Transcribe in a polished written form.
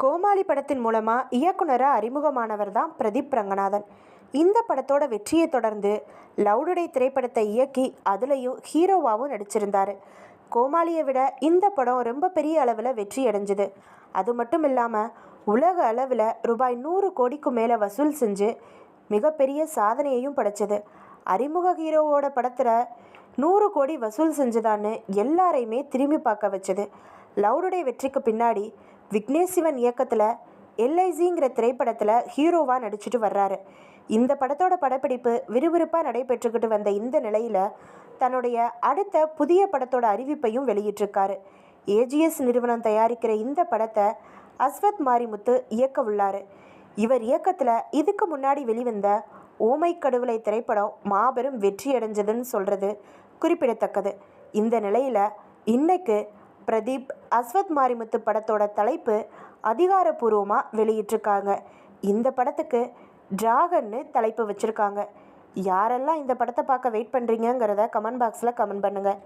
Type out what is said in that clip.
கோமாளி படத்தின் மூலமாக இயக்குனராக அறிமுகமானவர் தான் பிரதீப் ரங்கநாதன். இந்த படத்தோட வெற்றியை தொடர்ந்து லவ் டுடே திரைப்படத்தை இயக்கி அதுலேயும் ஹீரோவாகவும் நடிச்சிருந்தார். கோமாளியை விட இந்த படம் ரொம்ப பெரிய அளவில் வெற்றி அடைஞ்சுது. அது மட்டும் இல்லாமல் உலக அளவில் ரூபாய் 100 கோடிக்கு மேலே வசூல் செஞ்சு மிகப்பெரிய சாதனையையும் படைச்சது. அறிமுக ஹீரோவோட படத்தில் 100 கோடி வசூல் செஞ்சதான்னு எல்லாரையுமே திரும்பி பார்க்க வச்சது. லவ் டுடே வெற்றிக்கு பின்னாடி விக்னேஷ் சிவன் இயக்கத்தில் எல்ஐசிங்கிற திரைப்படத்தில் ஹீரோவாக நடிச்சுட்டு வர்றாரு. இந்த படத்தோட படப்பிடிப்பு விறுவிறுப்பாக நடைபெற்றுக்கிட்டு வந்த இந்த நிலையில் தன்னுடைய அடுத்த புதிய படத்தோட அறிவிப்பையும் வெளியிட்டிருக்காரு. ஏஜிஎஸ் நிறுவனம் தயாரிக்கிற இந்த படத்தை அஸ்வத் மாரிமுத்து இயக்க உள்ளார். இவர் இயக்கத்தில் இதுக்கு முன்னாடி வெளிவந்த ஓமை கடவுளை திரைப்படம் மாபெரும் வெற்றி அடைஞ்சதுன்னு சொல்கிறது குறிப்பிடத்தக்கது. இந்த நிலையில் இன்னைக்கு பிரதீப் அஸ்வத் மாரிமுத்து படத்தோட தலைப்பு அதிகாரப்பூர்வமாக வெளியிட்டிருக்காங்க. இந்த படத்துக்கு டிராகன்னு தலைப்பு வச்சுருக்காங்க. யாரெல்லாம் இந்த படத்தை பார்க்க வெயிட் பண்ணுறீங்கிறத கமெண்ட் பாக்ஸில் கமெண்ட் பண்ணுங்கள்.